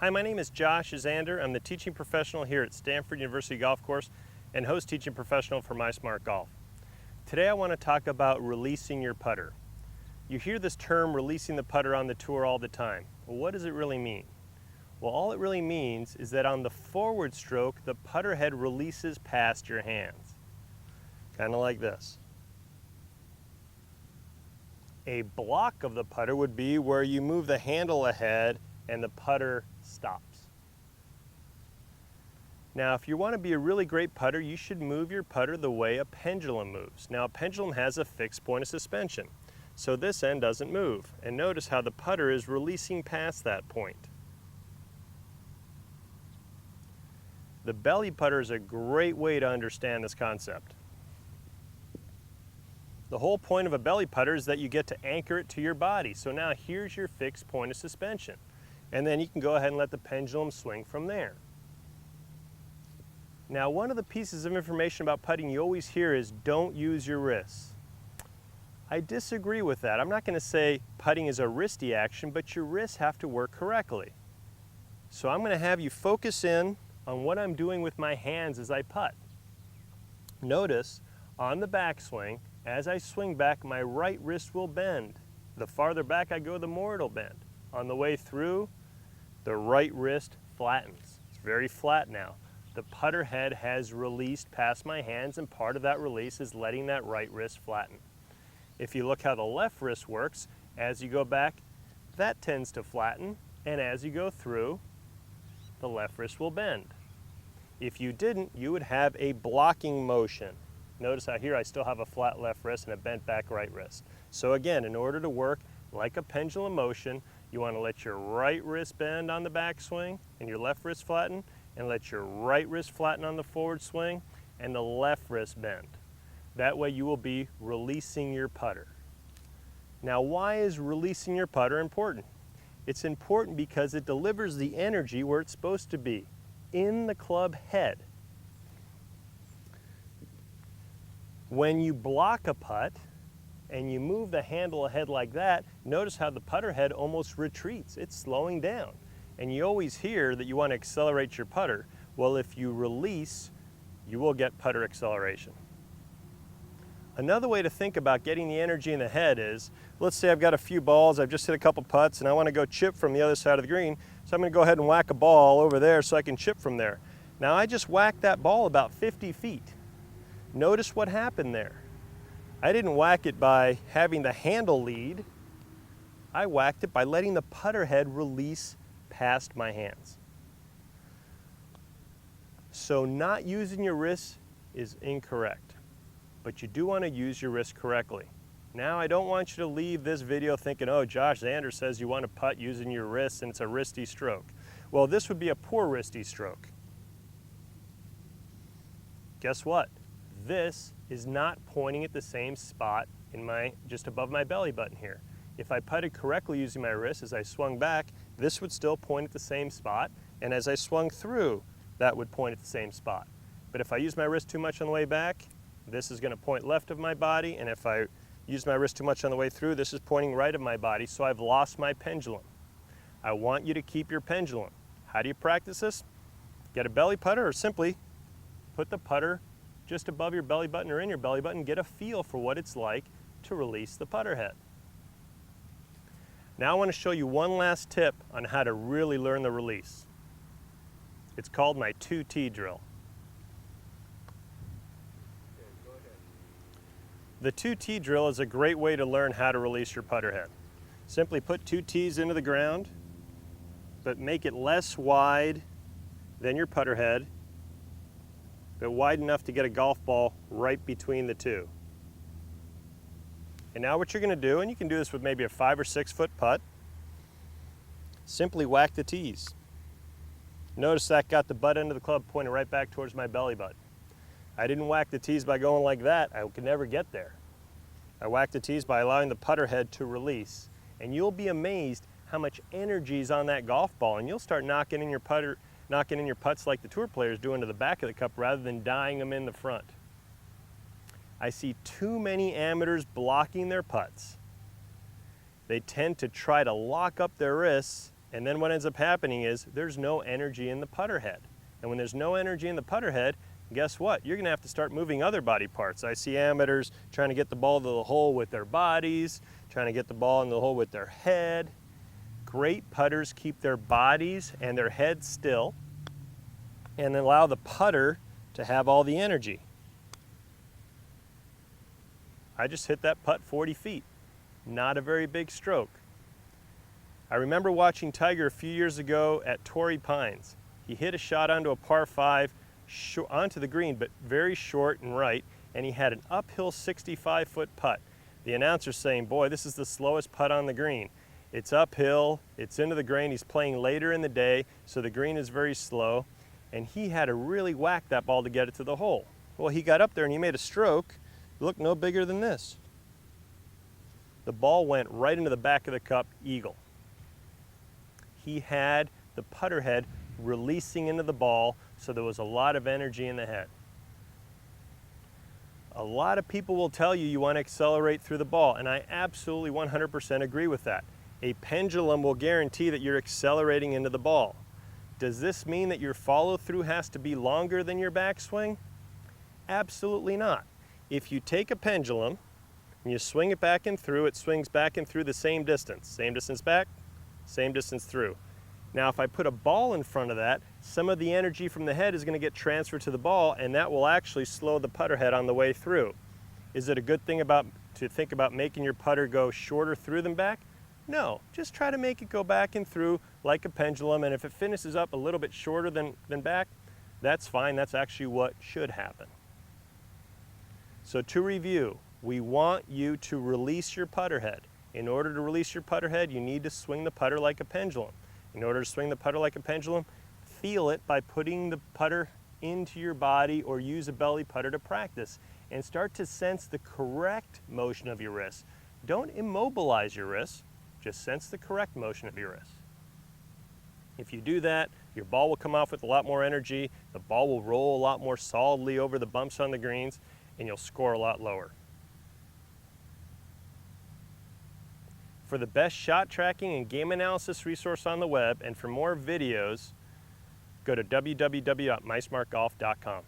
Hi, my name is Josh Zander. I'm the teaching professional here at Stanford University Golf Course and host teaching professional for MySmartGolf. Today I want to talk about releasing your putter. You hear this term releasing the putter on the tour all the time. Well, what does it really mean? Well, all it really means is that on the forward stroke, the putter head releases past your hands. Kind of like this. A block of the putter would be where you move the handle ahead and the putter stops. Now, if you want to be a really great putter, you should move your putter the way a pendulum moves. Now, a pendulum has a fixed point of suspension, so this end doesn't move. And notice how the putter is releasing past that point. The belly putter is a great way to understand this concept. The whole point of a belly putter is that you get to anchor it to your body. So now here's your fixed point of suspension. And then you can go ahead and let the pendulum swing from there. Now, one of the pieces of information about putting you always hear is don't use your wrists. I disagree with that. I'm not going to say putting is a wristy action, but your wrists have to work correctly. So I'm going to have you focus in on what I'm doing with my hands as I putt. Notice on the backswing, as I swing back, my right wrist will bend. The farther back I go, the more it'll bend. On the way through, the right wrist flattens. It's very flat now. The putter head has released past my hands, and part of that release is letting that right wrist flatten. If you look how the left wrist works, as you go back, that tends to flatten, and as you go through, the left wrist will bend. If you didn't, you would have a blocking motion. Notice how here I still have a flat left wrist and a bent back right wrist. So again, in order to work like a pendulum motion, you want to let your right wrist bend on the backswing and your left wrist flatten, and let your right wrist flatten on the forward swing and the left wrist bend. That way you will be releasing your putter. Now, why is releasing your putter important? It's important because it delivers the energy where it's supposed to be, in the club head. When you block a putt and you move the handle ahead like that, notice how the putter head almost retreats. It's slowing down. And you always hear that you want to accelerate your putter. Well, if you release, you will get putter acceleration. Another way to think about getting the energy in the head is, let's say I've got a few balls, I've just hit a couple putts, and I want to go chip from the other side of the green, so I'm going to go ahead and whack a ball over there so I can chip from there. Now I just whacked that ball about 50 feet. Notice what happened there. I didn't whack it by having the handle lead. I whacked it by letting the putter head release past my hands. So not using your wrists is incorrect, but you do want to use your wrist correctly. Now, I don't want you to leave this video thinking, oh, Josh Zander says you want to putt using your wrists and it's a wristy stroke. Well, this would be a poor wristy stroke. Guess what? This is not pointing at the same spot in just above my belly button here. If I putted correctly using my wrist as I swung back, this would still point at the same spot, and as I swung through, that would point at the same spot. But if I use my wrist too much on the way back, this is going to point left of my body, and if I use my wrist too much on the way through, this is pointing right of my body, so I've lost my pendulum. I want you to keep your pendulum. How do you practice this? Get a belly putter, or simply put the putter just above your belly button or in your belly button, get a feel for what it's like to release the putter head. Now I want to show you one last tip on how to really learn the release. It's called my 2T drill. The 2T drill is a great way to learn how to release your putter head. Simply put 2 T's into the ground, but make it less wide than your putter head, but wide enough to get a golf ball right between the two. And now what you're going to do, and you can do this with maybe a 5 or 6 foot putt, simply whack the tees. Notice that got the butt end of the club pointed right back towards my belly button. I didn't whack the tees by going like that. I could never get there. I whacked the tees by allowing the putter head to release. And you'll be amazed how much energy is on that golf ball, and you'll start knocking in your putts like the tour players do into the back of the cup rather than dying them in the front. I see too many amateurs blocking their putts. They tend to try to lock up their wrists And then what ends up happening is there's no energy in the putter head. And when there's no energy in the putter head, guess what? You're gonna have to start moving other body parts. I see amateurs trying to get the ball to the hole with their bodies, trying to get the ball in the hole with their head. Great putters keep their bodies and their heads still and allow the putter to have all the energy. I just hit that putt 40 feet. Not a very big stroke. I remember watching Tiger a few years ago at Torrey Pines. He hit a shot onto a par 5 onto the green, but very short and right, and he had an uphill 65-foot putt. The announcer's saying, boy, this is the slowest putt on the green. It's uphill, it's into the green, he's playing later in the day, so the green is very slow, and he had to really whack that ball to get it to the hole. Well, he got up there and he made a stroke, looked no bigger than this. The ball went right into the back of the cup, eagle. He had the putter head releasing into the ball, so there was a lot of energy in the head. A lot of people will tell you you want to accelerate through the ball, and I absolutely 100% agree with that. A pendulum will guarantee that you're accelerating into the ball. Does this mean that your follow-through has to be longer than your backswing? Absolutely not. If you take a pendulum and you swing it back and through, it swings back and through the same distance back, same distance through. Now if I put a ball in front of that, some of the energy from the head is going to get transferred to the ball, and that will actually slow the putter head on the way through. Is it a good thing to think about making your putter go shorter through than back? No, just try to make it go back and through like a pendulum, and if it finishes up a little bit shorter than back, that's fine. That's actually what should happen. So to review, we want you to release your putter head. In order to release your putter head, you need to swing the putter like a pendulum. In order to swing the putter like a pendulum, feel it by putting the putter into your body or use a belly putter to practice and start to sense the correct motion of your wrist. Don't immobilize your wrist, just sense the correct motion of your wrist. If you do that, your ball will come off with a lot more energy, the ball will roll a lot more solidly over the bumps on the greens, and you'll score a lot lower. For the best shot tracking and game analysis resource on the web, and for more videos, go to www.mysmartgolf.com.